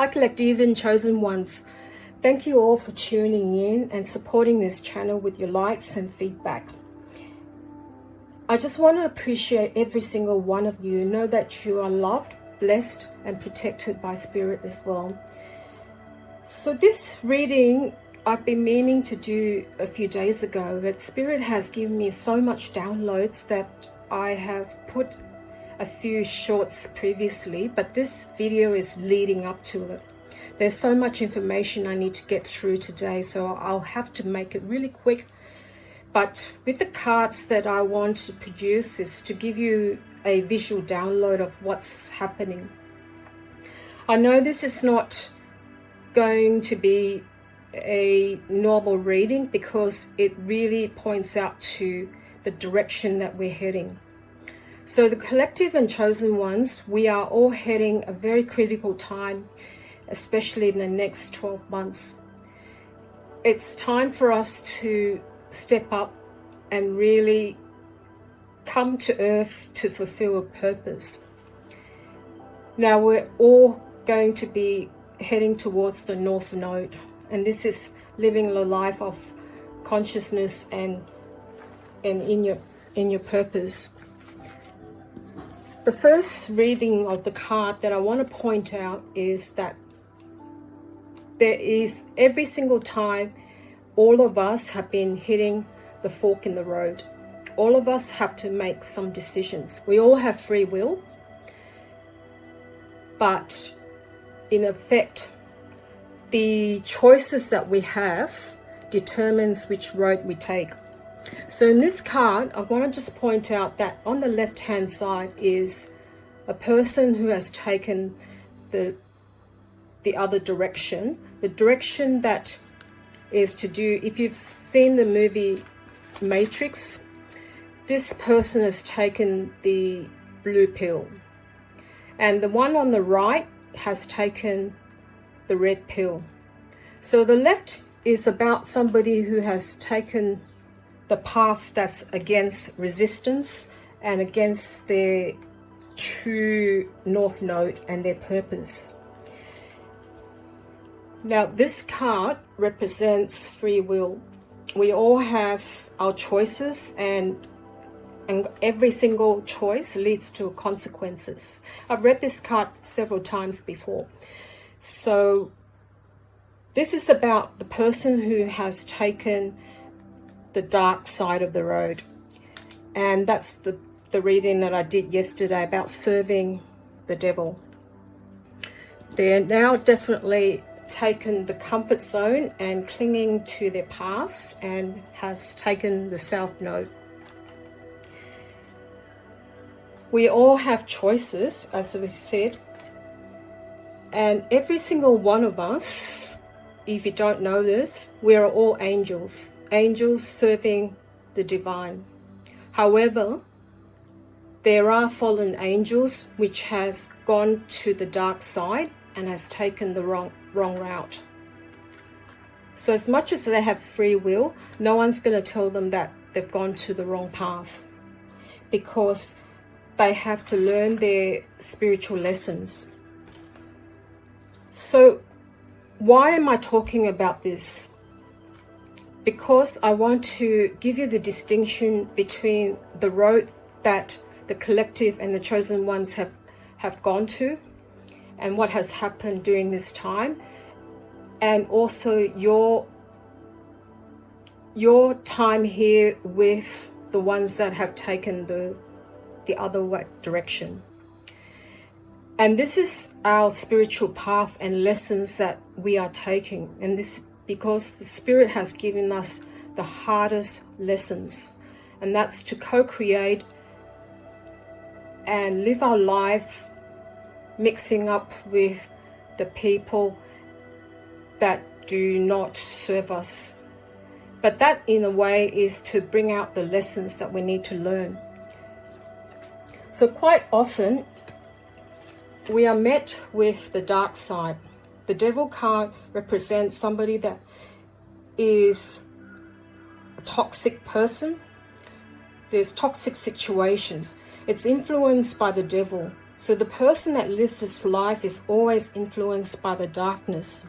Hi collective and chosen ones. Thank you all for tuning in and supporting this channel with your likes and feedback. I just want to appreciate every single one of you. Know that you are loved, blessed and protected by spirit as well. So this reading I've been meaning to do a few days ago, but spirit has given me so much downloads that I have put a few shorts previously, but this video is leading up to it. There's so much information I need to get through today, so I'll have to make it really quick. But with the cards that I want to produce is to give you a visual download of what's happening. I know this is not going to be a normal reading because it really points out to the direction that we're heading. So the collective and chosen ones, we are all heading a very critical time, especially in the next 12 months. It's time for us to step up and really come to earth to fulfill a purpose. Now we're all going to be heading towards the north node, and this is living the life of consciousness and in your purpose. The first reading of the card that I want to point out is that there is every single time all of us have been hitting the fork in the road. All of us have to make some decisions. We all have free will, but in effect, the choices that we have determines which road we take. So in this card, I want to just point out that on the left-hand side is a person who has taken the other direction. The direction that is to do, if you've seen the movie Matrix, this person has taken the blue pill. And the one on the right has taken the red pill. So the left is about somebody who has taken the path that's against resistance and against their true north node and their purpose. Now this card represents free will. We all have our choices, and every single choice leads to consequences. I've read this card several times before. So this is about the person who has taken the dark side of the road, and that's the reading that I did yesterday about serving the devil. They're now definitely taken the comfort zone and clinging to their past and has taken the south node. We all have choices, as we said, and every single one of us, if you don't know this, we are all angels. Angels serving the divine. However, there are fallen angels which has gone to the dark side and has taken the wrong route. So as much as they have free will, no one's going to tell them that they've gone to the wrong path, because they have to learn their spiritual lessons. So why am I talking about this? Because I want to give you the distinction between the road that the collective and the chosen ones have gone to, and what has happened during this time, and also your time here with the ones that have taken the other direction. And this is our spiritual path and lessons that we are taking, and this because the spirit has given us the hardest lessons, and that's to co-create and live our life mixing up with the people that do not serve us. But that in a way is to bring out the lessons that we need to learn. So quite often we are met with the dark side. The devil card represents somebody that is a toxic person. There's toxic situations. It's influenced by the devil. So the person that lives this life is always influenced by the darkness.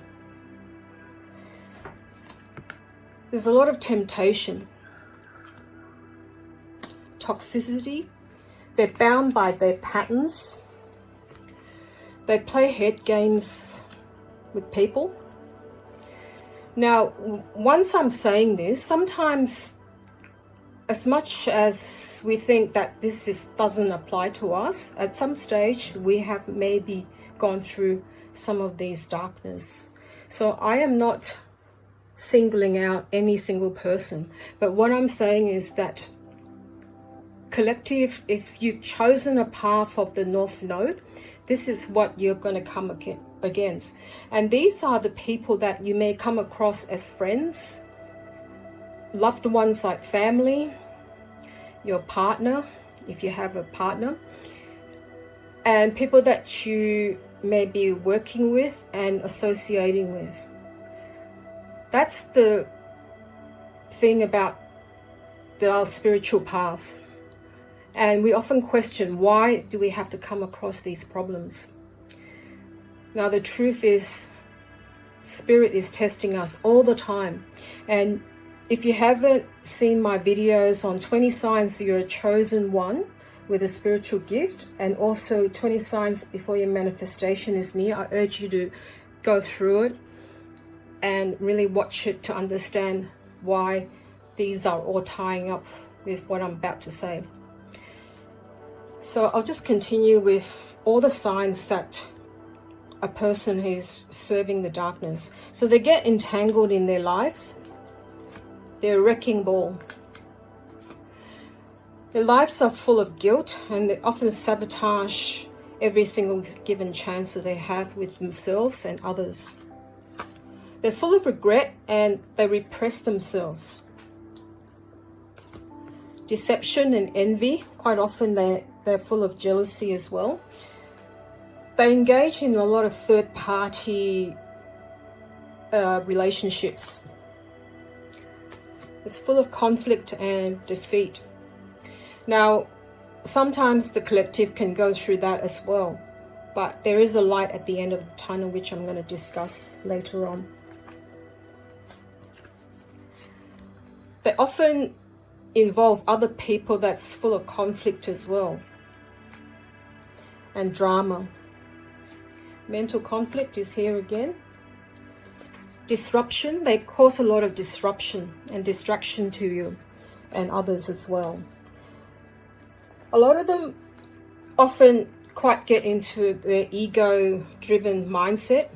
There's a lot of temptation, toxicity. They're bound by their patterns. They play head games with people. Now, once I'm saying this, sometimes as much as we think that this doesn't apply to us, at some stage we have maybe gone through some of these darkness. So I am not singling out any single person, but what I'm saying is that collective, if you've chosen a path of the North Node, this is what you're going to come against. And these are the people that you may come across as friends, loved ones like family, your partner, if you have a partner, and people that you may be working with and associating with. That's the thing about our spiritual path. And we often question, why do we have to come across these problems? Now, the truth is, Spirit is testing us all the time. And if you haven't seen my videos on 20 signs you're a chosen one with a spiritual gift, and also 20 signs before your manifestation is near, I urge you to go through it and really watch it to understand why these are all tying up with what I'm about to say. So I'll just continue with all the signs that a person is serving the darkness. So they get entangled in their lives. They're a wrecking ball. Their lives are full of guilt, and they often sabotage every single given chance that they have with themselves and others. They're full of regret and they repress themselves. Deception and envy, quite often they're full of jealousy as well. They engage in a lot of third-party relationships. It's full of conflict and defeat. Now, sometimes the collective can go through that as well, but there is a light at the end of the tunnel, which I'm going to discuss later on. They often involve other people that's full of conflict as well, and drama. Mental conflict is here again. Disruption, they cause a lot of disruption and distraction to you and others as well. A lot of them often quite get into their ego-driven mindset.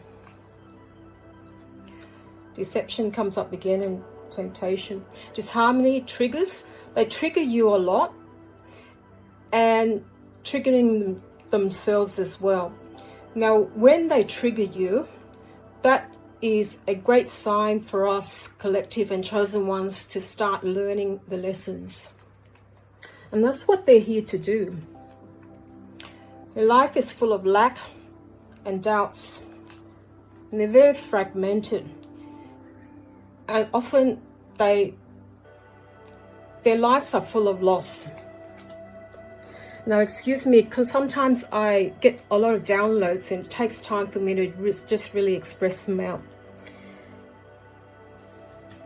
Deception comes up again, and temptation. Disharmony, triggers. They trigger you a lot and triggering themselves as well. Now, when they trigger you, that is a great sign for us collective and chosen ones to start learning the lessons. And that's what they're here to do. Their life is full of lack and doubts, and they're very fragmented. And often their lives are full of loss. Now, excuse me, because sometimes I get a lot of downloads and it takes time for me to just really express them out.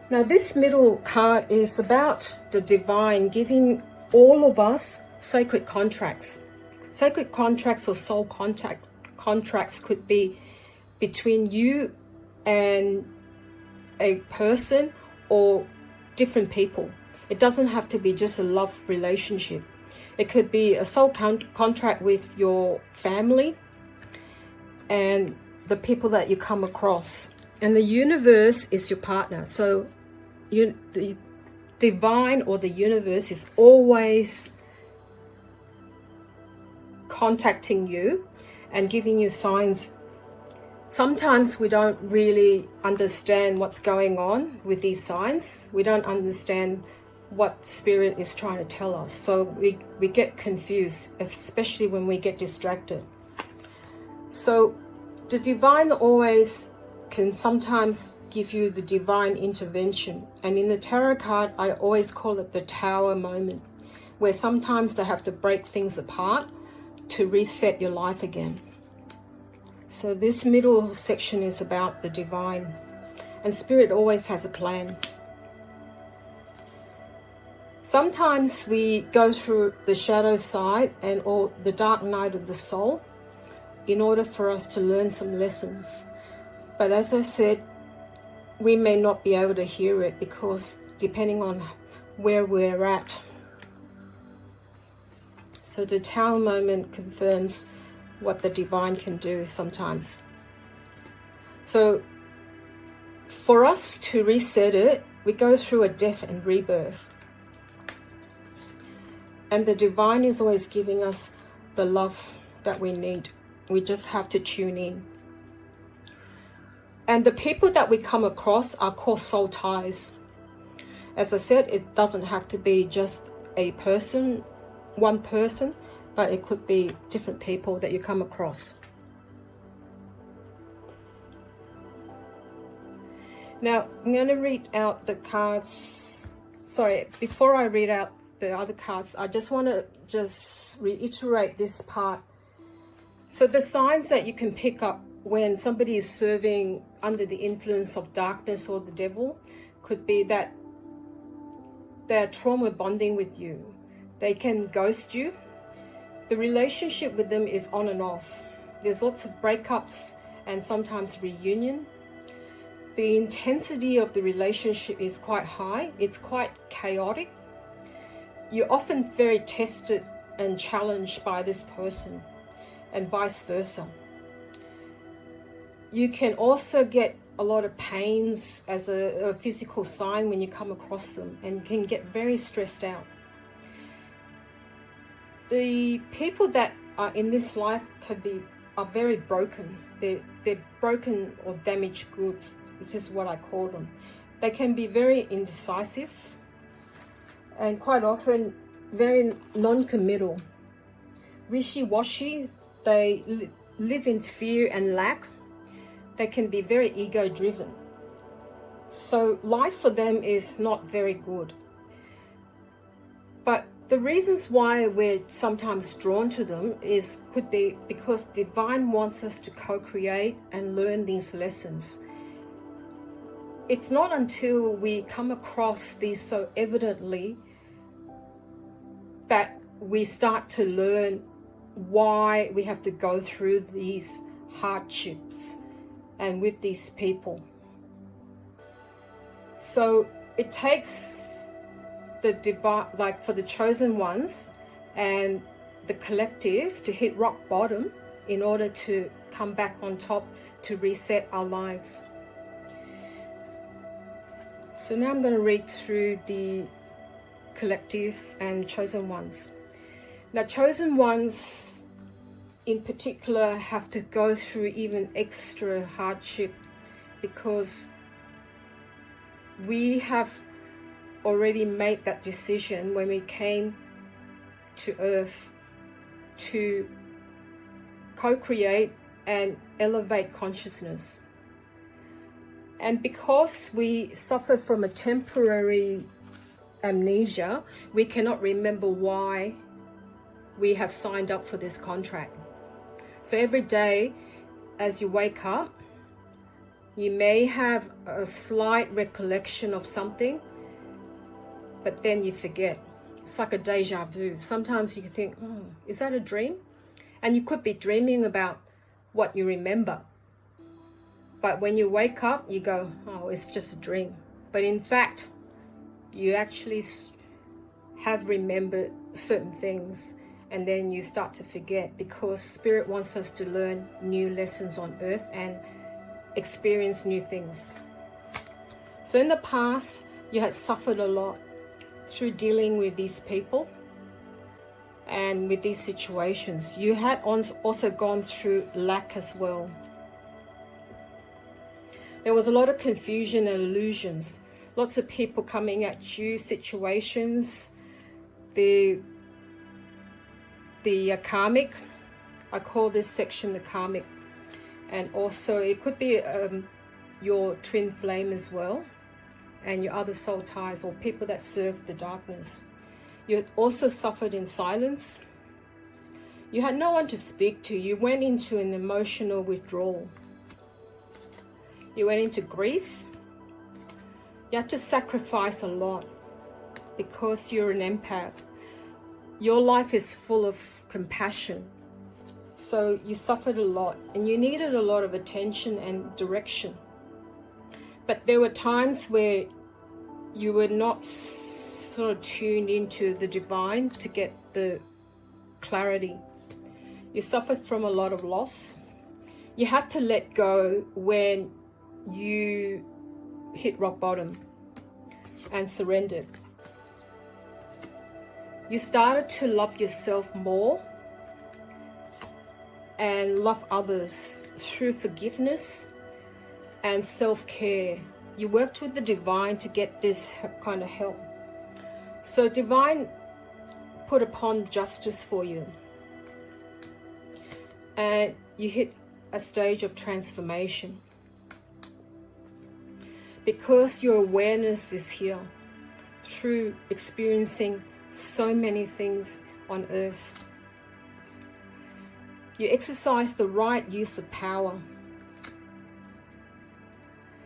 Now, this middle card is about the divine giving all of us sacred contracts. Sacred contracts or soul contracts could be between you and a person or different people. It doesn't have to be just a love relationship. It could be a soul contract with your family and the people that you come across. And the universe is your partner. So the divine or the universe is always contacting you and giving you signs. Sometimes we don't really understand what's going on with these signs. We don't understand what spirit is trying to tell us. So we get confused, especially when we get distracted. So the divine always can sometimes give you the divine intervention. And in the tarot card, I always call it the tower moment, where sometimes they have to break things apart to reset your life again. So this middle section is about the divine, and Spirit always has a plan. Sometimes we go through the shadow side or the dark night of the soul in order for us to learn some lessons. But as I said, we may not be able to hear it because depending on where we're at. So the Tower moment confirms what the divine can do sometimes. So for us to reset it, we go through a death and rebirth. And the divine is always giving us the love that we need. We just have to tune in. And the people that we come across are called soul ties. As I said, it doesn't have to be just a person, one person, but it could be different people that you come across. Now, I'm going to read out the cards. Sorry, before I read out the other cards, I just want to reiterate this part. So the signs that you can pick up when somebody is serving under the influence of darkness or the devil could be that they're trauma bonding with you. They can ghost you. The relationship with them is on and off. There's lots of breakups and sometimes reunion. The intensity of the relationship is quite high. It's quite chaotic. You're often very tested and challenged by this person, and vice versa. You can also get a lot of pains as a physical sign when you come across them, and you can get very stressed out. The people that are in this life are very broken. They're broken or damaged goods. This is what I call them. They can be very indecisive and quite often very non-committal. Wishy-washy. They live in fear and lack. They can be very ego-driven. So life for them is not very good. But the reasons why we're sometimes drawn to them could be because divine wants us to co-create and learn these lessons. It's not until we come across these so evidently that we start to learn why we have to go through these hardships and with these people. So it takes the divine, like for the chosen ones and the collective, to hit rock bottom in order to come back on top to reset our lives. So now I'm going to read through the collective and chosen ones. Now, chosen ones in particular have to go through even extra hardship because we have already made that decision when we came to Earth to co-create and elevate consciousness. And because we suffer from a temporary amnesia, we cannot remember why we have signed up for this contract. So every day as you wake up, you may have a slight recollection of something, but then you forget. It's like a deja vu. Sometimes you can think, oh, is that a dream? And you could be dreaming about what you remember. But when you wake up, you go, oh, it's just a dream. But in fact, you actually have remembered certain things, and then you start to forget because Spirit wants us to learn new lessons on Earth and experience new things. So in the past, you had suffered a lot through dealing with these people and with these situations. You had also gone through lack as well. There was a lot of confusion and illusions. Lots of people coming at you, situations, the karmic. I call this section the karmic. And also it could be your twin flame as well, and your other soul ties or people that serve the darkness. You also suffered in silence. You had no one to speak to. You went into an emotional withdrawal. You went into grief. You had to sacrifice a lot because you're an empath. Your life is full of compassion. So you suffered a lot and you needed a lot of attention and direction. But there were times where you were not sort of tuned into the divine to get the clarity. You suffered from a lot of loss. You had to let go when you hit rock bottom and surrendered. You started to love yourself more and love others through forgiveness and self-care. You worked with the divine to get this kind of help. So divine put upon justice for you. And you hit a stage of transformation. Because your awareness is here through experiencing so many things on earth. You exercise the right use of power.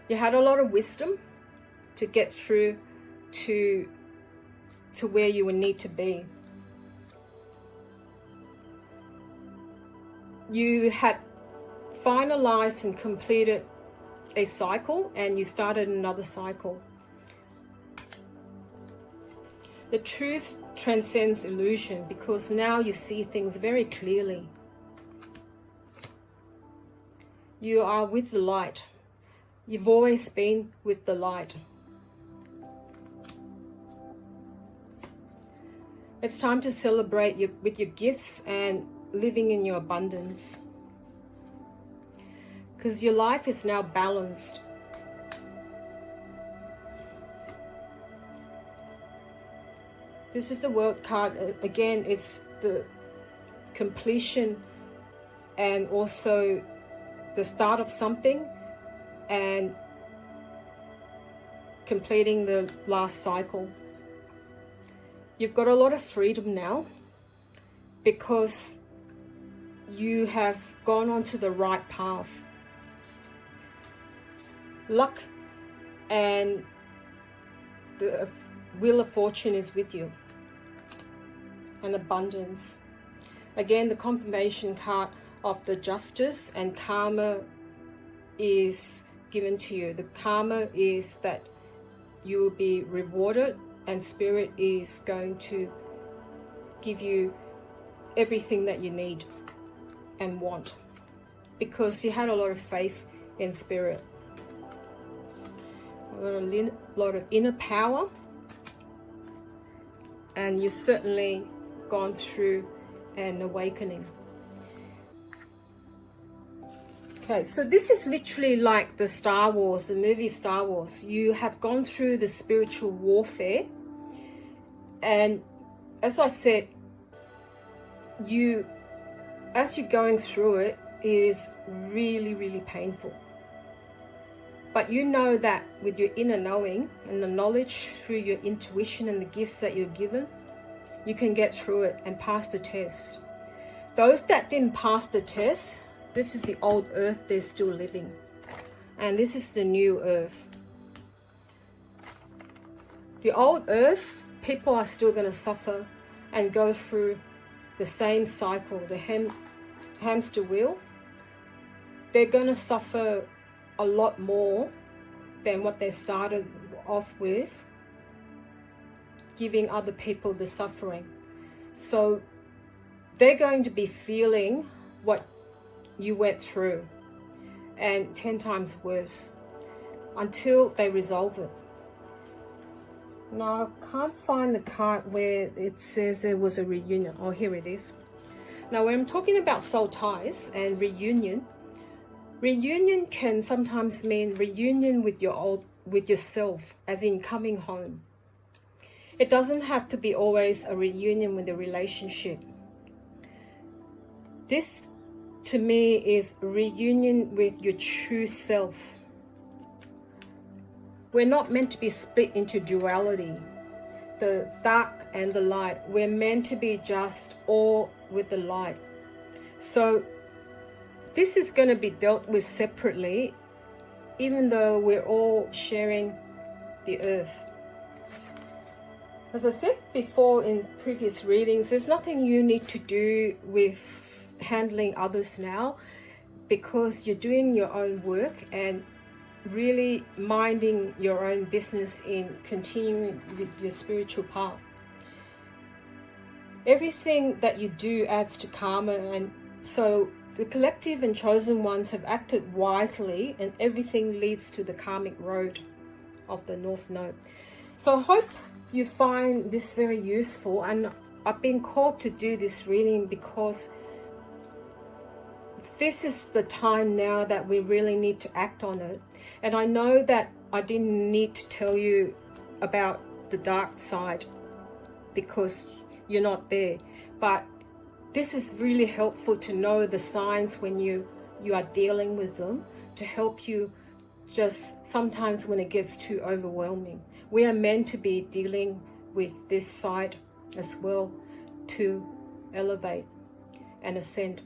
You had a lot of wisdom to get through to where you would need to be. You had finalized and completed a cycle and you started another cycle. The truth transcends illusion because now you see things very clearly. You are with the light. You've always been with the light. It's time to celebrate with your gifts and living in your abundance. Because your life is now balanced. This is the World card. Again, it's the completion and also the start of something and completing the last cycle. You've got a lot of freedom now because you have gone onto the right path. Luck and the wheel of fortune is with you. And abundance. Again, the confirmation card of the justice and karma is given to you. The karma is that you will be rewarded and spirit is going to give you everything that you need and want because you had a lot of faith in spirit. A lot of inner power, and you've certainly gone through an awakening. Okay, so this is literally like the Star Wars, the movie Star Wars. You have gone through the spiritual warfare, and as I said, as you're going through it, it is really, really painful. But you know that with your inner knowing and the knowledge through your intuition and the gifts that you're given, you can get through it and pass the test. Those that didn't pass the test, this is the old earth they're still living. And this is the new earth. The old earth, people are still going to suffer and go through the same cycle, the hamster wheel. They're going to suffer a lot more than what they started off with, giving other people the suffering. So they're going to be feeling what you went through and 10 times worse until they resolve it. Now I can't find the card where it says there was a reunion. Oh, here it is. Now when I'm talking about soul ties and reunion can sometimes mean reunion with yourself, as in coming home. It doesn't have to be always a reunion with a relationship. This, to me, is reunion with your true self. We're not meant to be split into duality, the dark and the light. We're meant to be just all with the light. So this is going to be dealt with separately, even though we're all sharing the earth. As I said before in previous readings, there's nothing you need to do with handling others now, because you're doing your own work and really minding your own business in continuing with your spiritual path. Everything that you do adds to karma, and so the collective and chosen ones have acted wisely, and everything leads to the karmic road of the North Node. So I hope you find this very useful, and I've been called to do this reading because this is the time now that we really need to act on it. And I know that I didn't need to tell you about the dark side because you're not there, but this is really helpful to know the signs when you are dealing with them, to help you just sometimes when it gets too overwhelming. We are meant to be dealing with this side as well to elevate and ascend.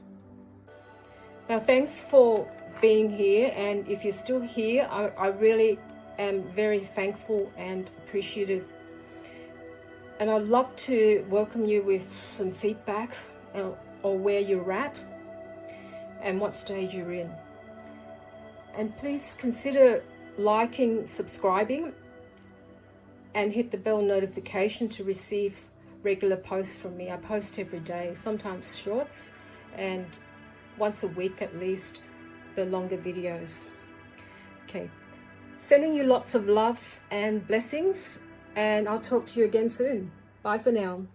Now, thanks for being here, and if you're still here, I really am very thankful and appreciative. And I'd love to welcome you with some feedback or where you're at and what stage you're in. And please consider liking, subscribing, and hit the bell notification to receive regular posts from me. I post every day, sometimes shorts, and once a week at least, the longer videos. Okay, sending you lots of love and blessings, and I'll talk to you again soon. Bye for now.